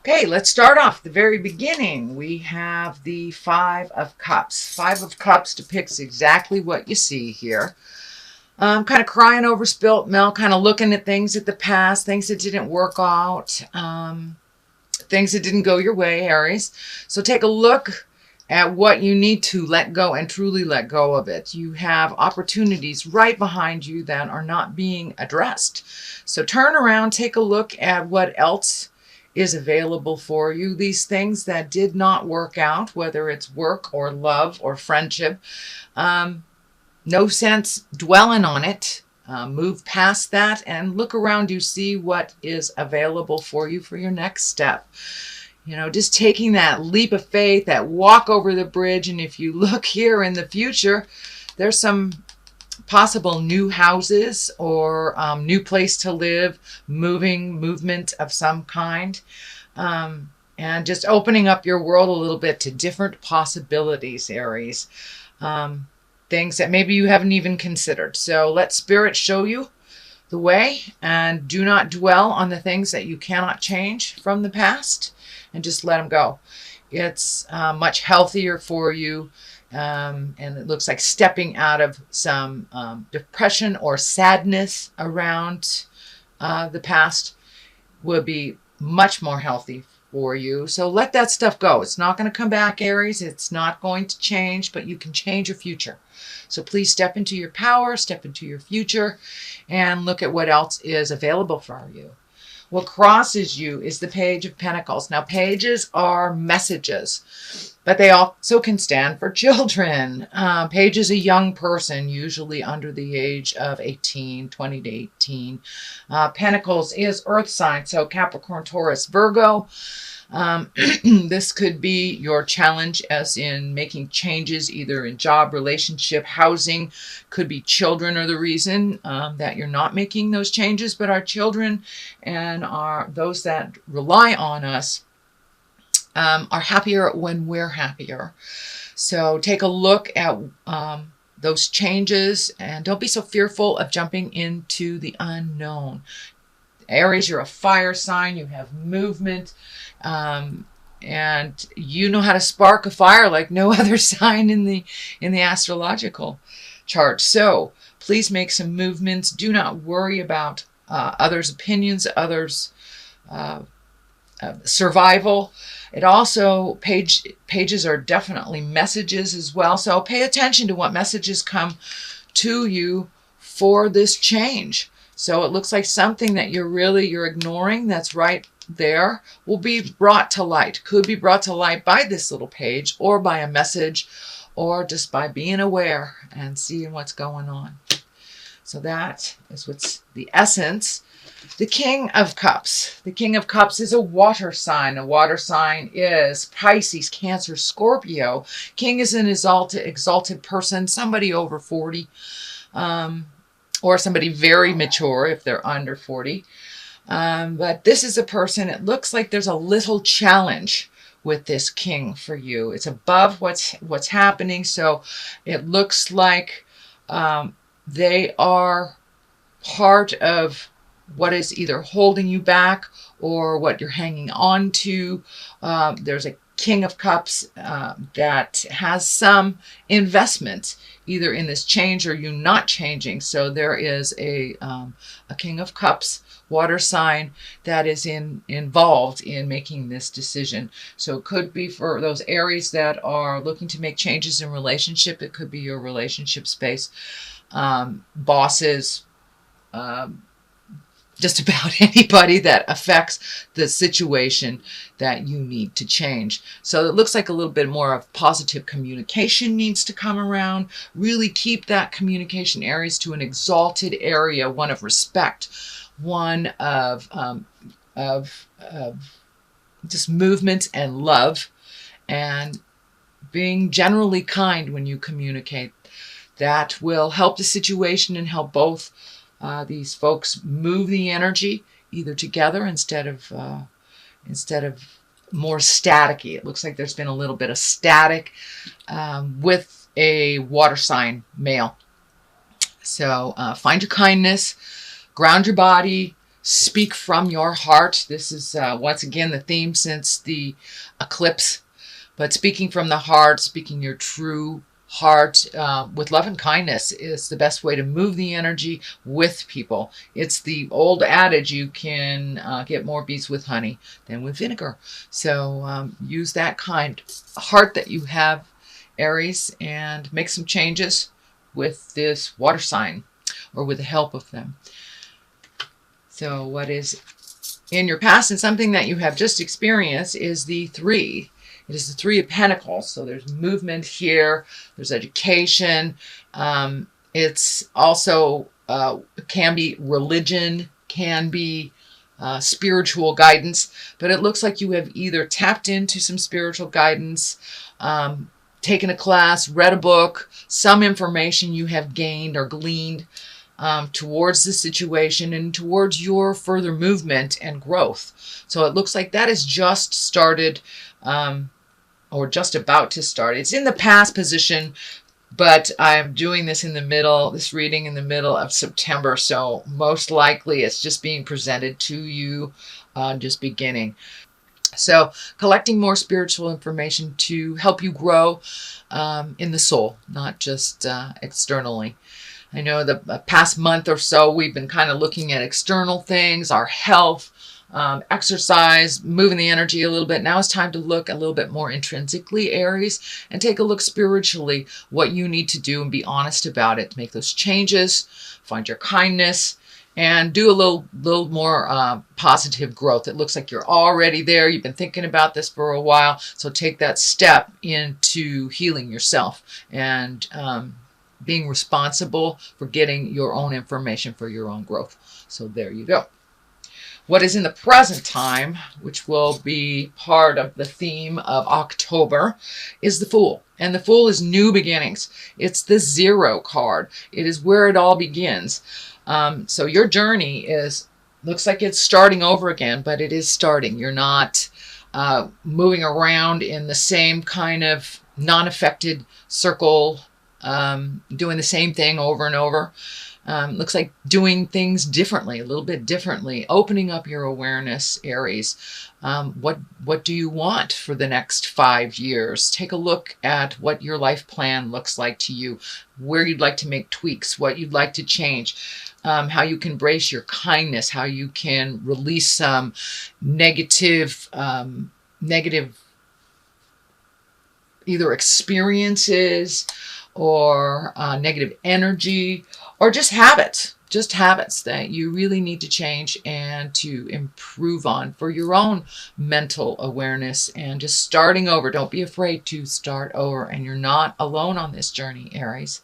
Okay, let's start off the very beginning. We have the Five of Cups. Five of Cups depicts exactly what you see here. Kind of crying over spilt milk, kind of looking at things at the past, things that didn't work out, things that didn't go your way, Aries. So take a look at what you need to let go and truly let go of it. You have opportunities right behind you that are not being addressed. So turn around, take a look at what else is available for you. These things that did not work out, whether it's work or love or friendship, no sense dwelling on it. Move past that and look around you, see what is available for you for your next step. You know, just taking that leap of faith, that walk over the bridge. And if you look here in the future, there's some possible new houses or new place to live, movement of some kind. And just opening up your world a little bit to different possibilities, Aries. Things that maybe you haven't even considered. So let Spirit show you the way, and do not dwell on the things that you cannot change from the past, and just let them go. It's much healthier for you, and it looks like stepping out of some depression or sadness around the past would be much more healthy for you. So let that stuff go. It's not going to come back, Aries. It's not going to change, but you can change your future. So please step into your power, step into your future, and look at what else is available for you. What crosses you is the Page of Pentacles. Now, pages are messages, but they also can stand for children. Page is a young person, usually under the age of 18, 20 to 18. Pentacles is earth sign, so Capricorn, Taurus, Virgo. This could be your challenge, as in making changes either in job, relationship, housing. Could be children are the reason that you're not making those changes, but our children and those that rely on us are happier when we're happier. So take a look at those changes, and don't be so fearful of jumping into the unknown. Aries, you're a fire sign. You have movement, and you know how to spark a fire like no other sign in the astrological chart. So please make some movements. Do not worry about others' opinions, others' survival. It also, pages are definitely messages as well. So pay attention to what messages come to you for this change. So it looks like something that you're ignoring that's right there will be brought to light. Could be brought to light by this little page, or by a message, or just by being aware and seeing what's going on. So that is what's the essence. The King of Cups. The King of Cups is a water sign. A water sign is Pisces, Cancer, Scorpio. King is an exalted person, somebody over 40. Or somebody very mature if they're under 40. But this is a person, it looks like there's a little challenge with this king for you. It's above what's happening. So it looks like they are part of what is either holding you back or what you're hanging on to. There's a King of Cups that has some investment either in this change or you not changing. So there is a King of Cups water sign that is involved in making this decision. So it could be for those Aries that are looking to make changes in relationship. It could be your relationship space, bosses, just about anybody that affects the situation that you need to change. So it looks like a little bit more of positive communication needs to come around. Really keep that communication, Aries, to an exalted area, one of respect, one of just movement and love, and being generally kind when you communicate. That will help the situation and help both these folks move the energy either together instead of more staticky. It looks like there's been a little bit of static with a water sign male. So find your kindness, ground your body, speak from your heart. This is once again the theme since the eclipse, but speaking from the heart, speaking your true heart with love and kindness is the best way to move the energy with people. It's the old adage, you can get more bees with honey than with vinegar. So use that kind heart that you have, Aries, and make some changes with this water sign or with the help of them. So what is in your past and something that you have just experienced is the 3. It is the 3 of Pentacles. So there's movement here. There's education. It's also can be religion, can be spiritual guidance. But it looks like you have either tapped into some spiritual guidance, taken a class, read a book, some information you have gained or gleaned towards the situation and towards your further movement and growth. So it looks like that has just started or just about to start. It's in the past position, but I'm doing this this reading in the middle of September. So most likely it's just being presented to you, just beginning. So collecting more spiritual information to help you grow in the soul, not just externally. I know the past month or so, we've been kind of looking at external things, our health, exercise, moving the energy a little bit. Now it's time to look a little bit more intrinsically, Aries, and take a look spiritually, what you need to do and be honest about it. Make those changes, find your kindness, and do a little more positive growth. It looks like you're already there. You've been thinking about this for a while. So take that step into healing yourself and being responsible for getting your own information for your own growth. So there you go. What is in the present time, which will be part of the theme of October, is the Fool. And the Fool is new beginnings. It's the 0 card. It is where it all begins. So your journey looks like it's starting over again, but it is starting. You're not moving around in the same kind of non-affected circle, doing the same thing over and over. Looks like doing things differently, a little bit differently, opening up your awareness, Aries. What do you want for the next 5 years? Take a look at what your life plan looks like to you, where you'd like to make tweaks, what you'd like to change, how you can embrace your kindness, how you can release some negative either experiences or negative energy, or just habits that you really need to change and to improve on for your own mental awareness and just starting over. Don't be afraid to start over, and you're not alone on this journey, Aries.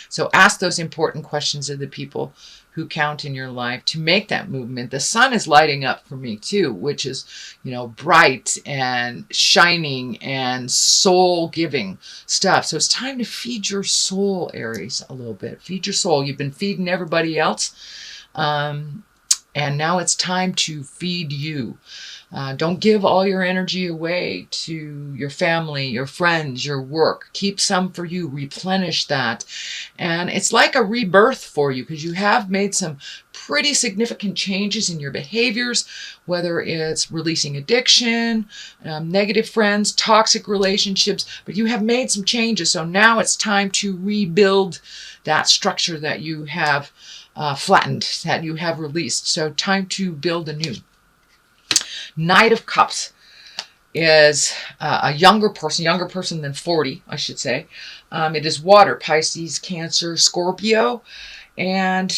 So ask those important questions of the people who count in your life to make that movement. The sun is lighting up for me too, which is, bright and shining and soul giving stuff. So it's time to feed your soul, Aries, a little bit. Feed your soul. You've been feeding everybody else. And now it's time to feed you. Don't give all your energy away to your family, your friends, your work. Keep some for you. Replenish that. And it's like a rebirth for you because you have made some pretty significant changes in your behaviors, whether it's releasing addiction, negative friends, toxic relationships, but you have made some changes. So now it's time to rebuild that structure that you have flattened, that you have released. So time to build anew. Knight of Cups is a younger person than 40, I should say. It is water, Pisces, Cancer, Scorpio. And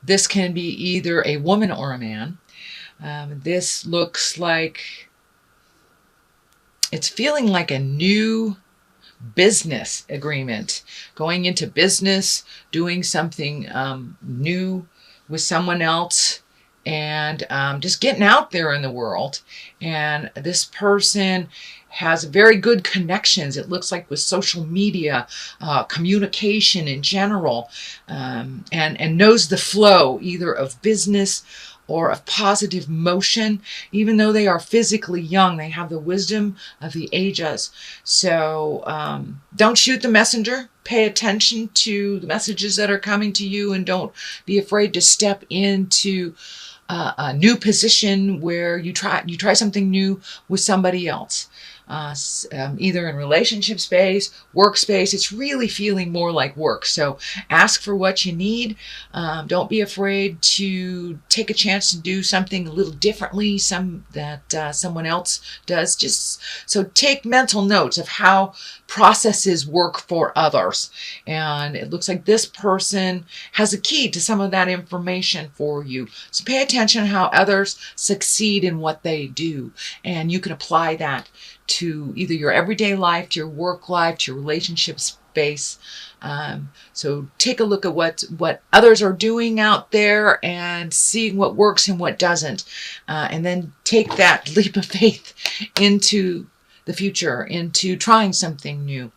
this can be either a woman or a man. This looks like it's feeling like a new business agreement, going into business, doing something new with someone else, and just getting out there in the world. And this person has very good connections, it looks like, with social media, communication in general, and knows the flow either of business or of positive motion. Even though they are physically young, they have the wisdom of the ages. So don't shoot the messenger. Pay attention to the messages that are coming to you, and don't be afraid to step into a new position where you try something new with somebody else. Either in relationship space, work space. It's really feeling more like work. So ask for what you need. Don't be afraid to take a chance to do something a little differently, that someone else does. Just so take mental notes of how processes work for others. And it looks like this person has a key to some of that information for you. So pay attention to how others succeed in what they do. And you can apply that to either your everyday life, to your work life, to your relationship space. So take a look at what others are doing out there and seeing what works and what doesn't. And then take that leap of faith into the future, into trying something new.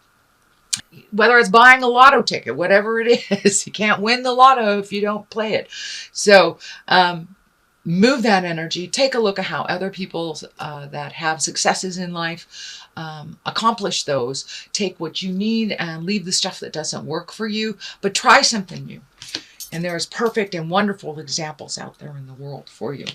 Whether it's buying a lotto ticket, whatever it is, you can't win the lotto if you don't play it. So move that energy. Take a look at how other people that have successes in life accomplish those. Take what you need and leave the stuff that doesn't work for you, but try something new. And there's perfect and wonderful examples out there in the world for you.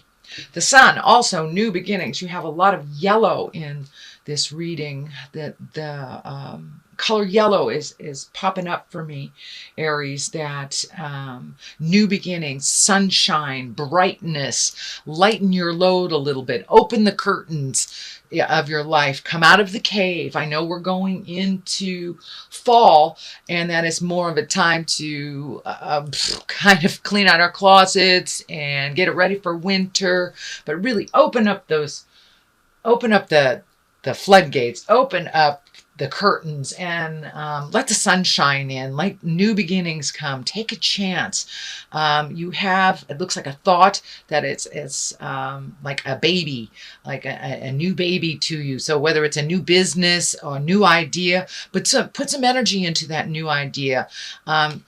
The sun, also new beginnings. You have a lot of yellow in this reading. That the color yellow is popping up for me, Aries. That new beginnings, sunshine, brightness, lighten your load a little bit, open the curtains of your life, come out of the cave. I know we're going into fall, and that is more of a time to kind of clean out our closets and get it ready for winter, but really open up the floodgates, open up the curtains, and let the sunshine in. Let new beginnings come. Take a chance. You have, it looks like a thought that it's like a baby, like a new baby to you. So whether it's a new business or a new idea, but put some energy into that new idea.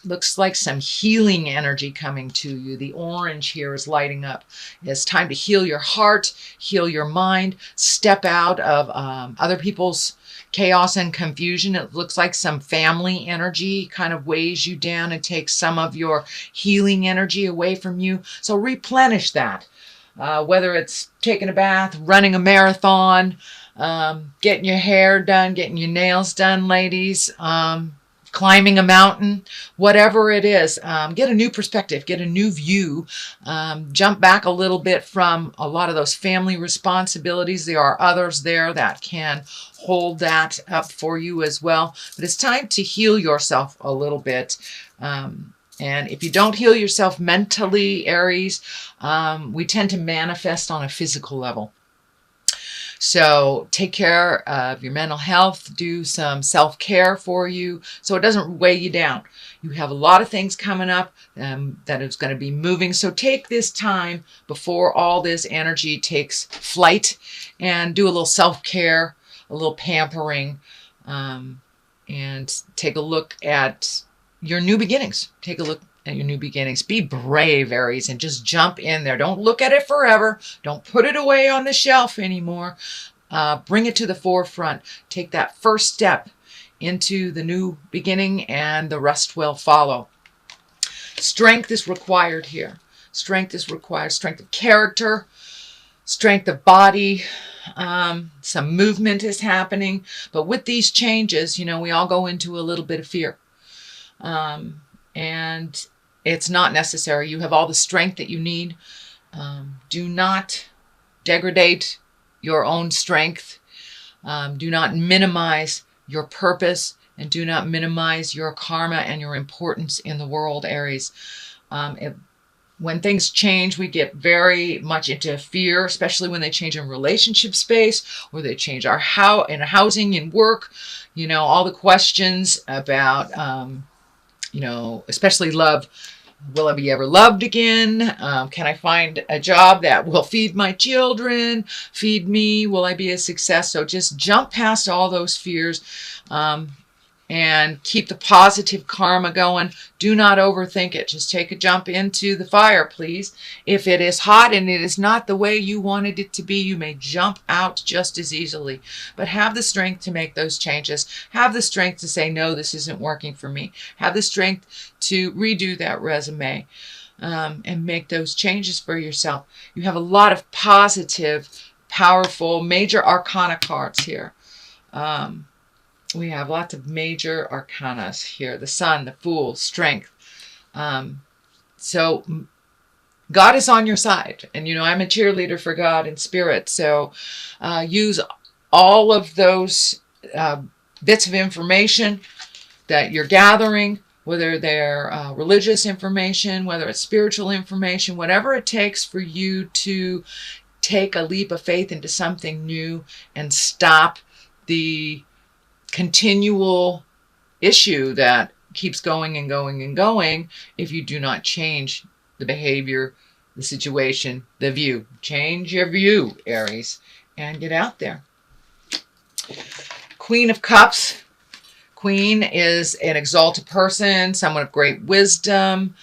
Looks like some healing energy coming to you. The orange here is lighting up. It's time to heal your heart, heal your mind, step out of other people's chaos and confusion. It looks like some family energy kind of weighs you down and takes some of your healing energy away from you. So replenish that. Whether it's taking a bath, running a marathon, getting your hair done, getting your nails done, ladies, climbing a mountain, whatever it is, get a new perspective, get a new view, jump back a little bit from a lot of those family responsibilities. There are others there that can hold that up for you as well. But it's time to heal yourself a little bit. And if you don't heal yourself mentally, Aries, we tend to manifest on a physical level. So take care of your mental health, do some self-care for you so it doesn't weigh you down. You have a lot of things coming up that is going to be moving. So take this time before all this energy takes flight and do a little self-care, a little pampering, and take a look at your new beginnings. Take a look at your new beginnings. Be brave, Aries, and just jump in there. Don't look at it forever. Don't put it away on the shelf anymore. Bring it to the forefront. Take that first step into the new beginning, and the rest will follow. Strength is required here. Strength is required. Strength of character, strength of body. Some movement is happening. But with these changes, we all go into a little bit of fear. And it's not necessary. You have all the strength that you need. Do not degrade your own strength. Do not minimize your purpose, and do not minimize your karma and your importance in the world, Aries. When things change, we get very much into fear, especially when they change in relationship space, or they change in housing, in work. All the questions about especially love. Will I be ever loved again? Can I find a job that will feed my children, feed me? Will I be a success? So just jump past all those fears. and keep the positive karma going. Do not overthink it. Just take a jump into the fire, please. If it is hot and it is not the way you wanted it to be, you may jump out just as easily. But have the strength to make those changes. Have the strength to say, no, this isn't working for me. Have the strength to redo that resume and make those changes for yourself. You have a lot of positive, powerful, major arcana cards here. We have lots of major arcanas here. The Sun, the Fool, Strength. So God is on your side. And, I'm a cheerleader for God and Spirit. So use all of those bits of information that you're gathering, whether they're religious information, whether it's spiritual information, whatever it takes for you to take a leap of faith into something new and stop the continual issue that keeps going and going and going if you do not change the behavior, the situation, the view. Change your view, Aries, and get out there. Queen of Cups. Queen is an exalted person, someone of great wisdom,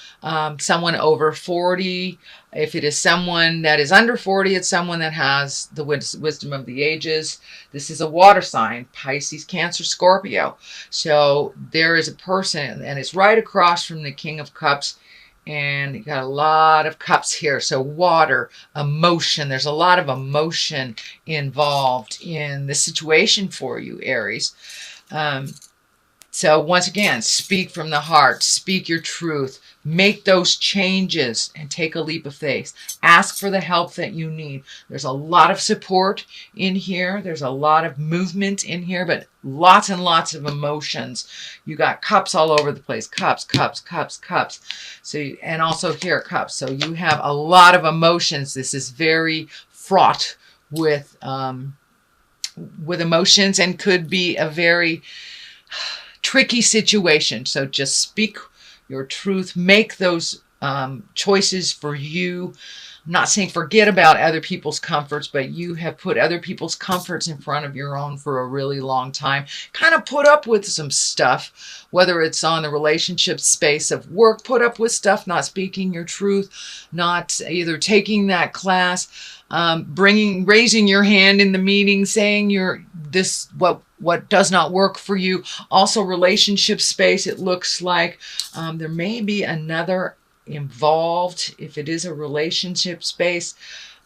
someone over 40. If it is someone that is under 40, it's someone that has the wisdom of the ages. This is a water sign, Pisces, Cancer, Scorpio. So there is a person, and it's right across from the King of Cups. And you got a lot of cups here. So water, emotion. There's a lot of emotion involved in this situation for you, Aries. So once again, speak from the heart, speak your truth, make those changes and take a leap of faith. Ask for the help that you need. There's a lot of support in here. There's a lot of movement in here, but lots and lots of emotions. You got cups all over the place. Cups, cups, cups, cups. So, and also here, cups. So you have a lot of emotions. This is very fraught with emotions and could be a very tricky situation. So just speak your truth, make those choices for you. I'm not saying forget about other people's comforts, but you have put other people's comforts in front of your own for a really long time. Kind of put up with some stuff, whether it's on the relationship space of work, put up with stuff, not speaking your truth, not either taking that class, raising your hand in the meeting, saying what does not work for you. Also relationship space, it looks like there may be another involved if it is a relationship space.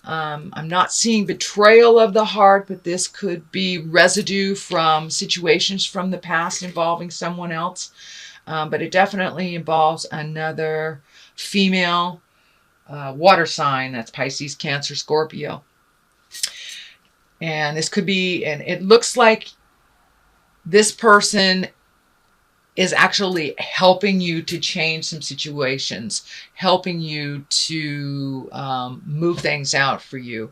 I'm not seeing betrayal of the heart, but this could be residue from situations from the past involving someone else. But it definitely involves another female water sign. That's Pisces, Cancer, Scorpio. And this could be, and it looks like this person is actually helping you to change some situations, helping you to move things out for you.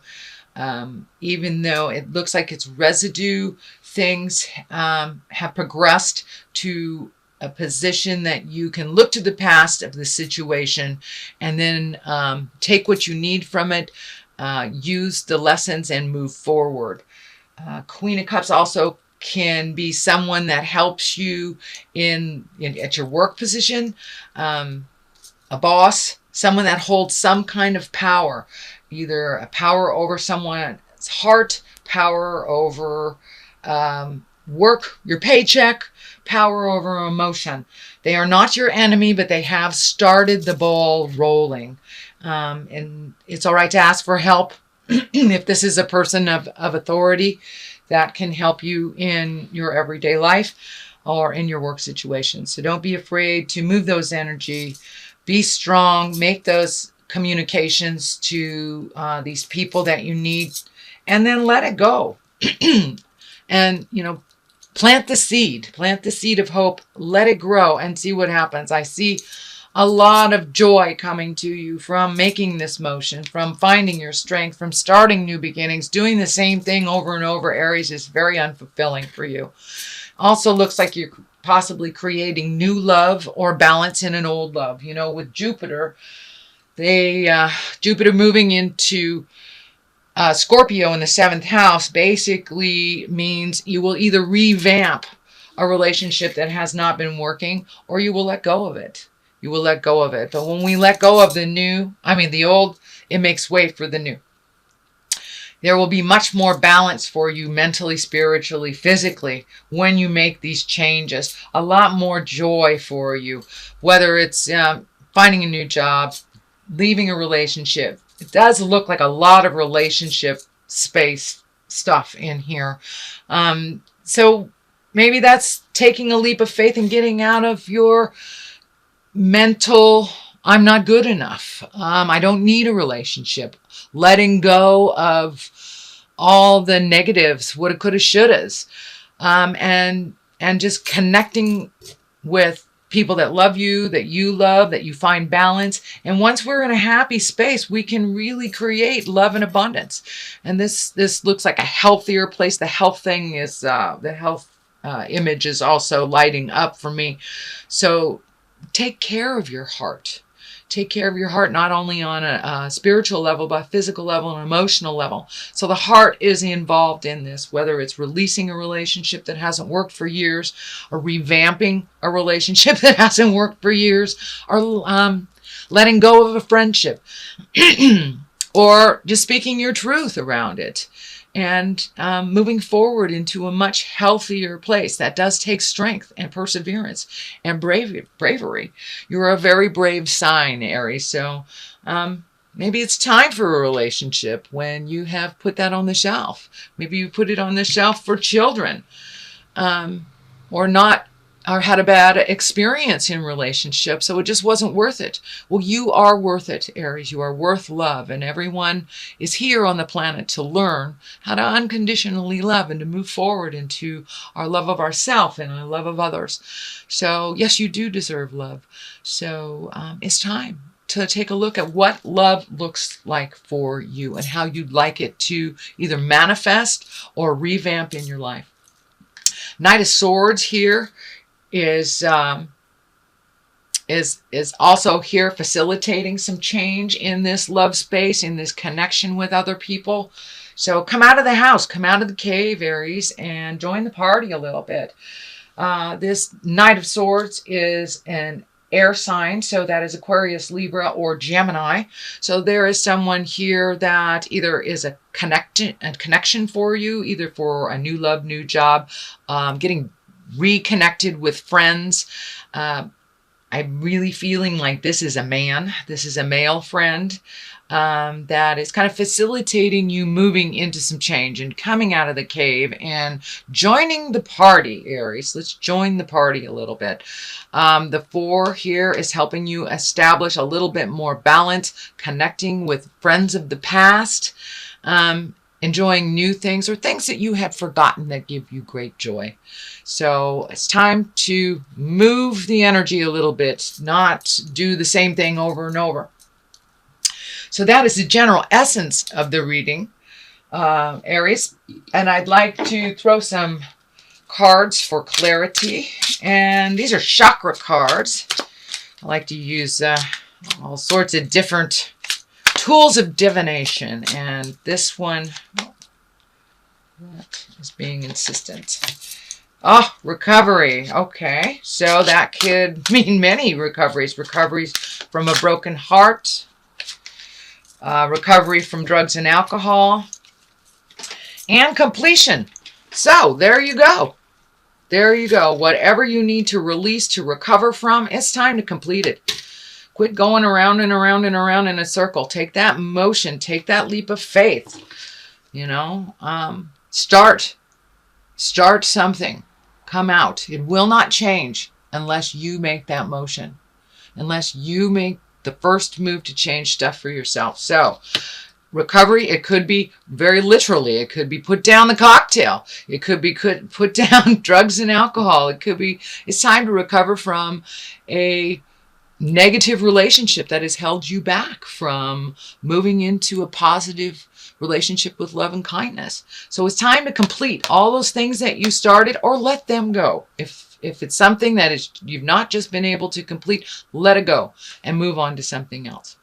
Even though it looks like it's residue, things have progressed to a position that you can look to the past of the situation and then take what you need from it, use the lessons and move forward. Queen of Cups also can be someone that helps you at your work position, a boss, someone that holds some kind of power, either a power over someone's heart, power over work, your paycheck, power over emotion. They are not your enemy, but they have started the ball rolling. And it's all right to ask for help if this is a person of authority that can help you in your everyday life or in your work situation. So don't be afraid to move those energy. Be strong. Make those communications to these people that you need, and then let it go. And, plant the seed of hope, let it grow and see what happens. I see a lot of joy coming to you from making this motion, from finding your strength, from starting new beginnings. Doing the same thing over and over, Aries, is very unfulfilling for you. Also looks like you're possibly creating new love or balance in an old love. With Jupiter, Jupiter moving into Scorpio in the 7th house basically means you will either revamp a relationship that has not been working, or you will let go of it. You will let go of it. But when we let go of the old, it makes way for the new. There will be much more balance for you mentally, spiritually, physically when you make these changes. A lot more joy for you, whether it's finding a new job, leaving a relationship. It does look like a lot of relationship space stuff in here. So maybe that's taking a leap of faith and getting out of your mental, I'm not good enough. I don't need a relationship. Letting go of all the negatives, woulda, coulda, shouldas, and just connecting with people that love you, that you find balance. And once we're in a happy space, we can really create love and abundance. And this looks like a healthier place. The health thing is the health image is also lighting up for me. So take care of your heart. Take care of your heart, not only on a spiritual level, but a physical level and emotional level. So the heart is involved in this, whether it's releasing a relationship that hasn't worked for years, or revamping a relationship that hasn't worked for years, or letting go of a friendship, or just speaking your truth around it. And moving forward into a much healthier place. That does take strength and perseverance and bravery. You're a very brave sign, Aries. So maybe it's time for a relationship when you have put that on the shelf. Maybe you put it on the shelf for children, or had a bad experience in relationships, so it just wasn't worth it. Well, you are worth it, Aries. You are worth love, and everyone is here on the planet to learn how to unconditionally love and to move forward into our love of ourselves and our love of others. So yes, you do deserve love. So it's time to take a look at what love looks like for you and how you'd like it to either manifest or revamp in your life. Knight of Swords here is also here facilitating some change in this love space, in this connection with other people. So come out of the house, come out of the cave, Aries, and join the party a little bit. This Knight of Swords is an air sign, so that is Aquarius, Libra, or Gemini. So there is someone here that either is a connection for you, either for a new love, new job, getting reconnected with friends. I'm really feeling like this is a man. This is a male friend that is kind of facilitating you moving into some change and coming out of the cave and joining the party, Aries. Let's join the party a little bit. The 4 here is helping you establish a little bit more balance, connecting with friends of the past, enjoying new things or things that you had forgotten that give you great joy. So it's time to move the energy a little bit, not do the same thing over and over. So that is the general essence of the reading, Aries. And I'd like to throw some cards for clarity. And these are chakra cards. I like to use all sorts of different tools of divination. And this one, that is being insistent. Oh, recovery. Okay. So that could mean many recoveries. Recoveries from a broken heart. Recovery from drugs and alcohol. And completion. So there you go. There you go. Whatever you need to release, to recover from, it's time to complete it. Quit going around and around and around in a circle. Take that motion. Take that leap of faith. You know, start something. Come out. It will not change unless you make that motion. Unless you make the first move to change stuff for yourself. So, recovery, it could be very literally. It could be put down the cocktail. It could be put down drugs and alcohol. It could be, it's time to recover from a negative relationship that has held you back from moving into a positive relationship with love and kindness. So it's time to complete all those things that you started, or let them go. If it's something that is you've not just been able to complete, let it go and move on to something else.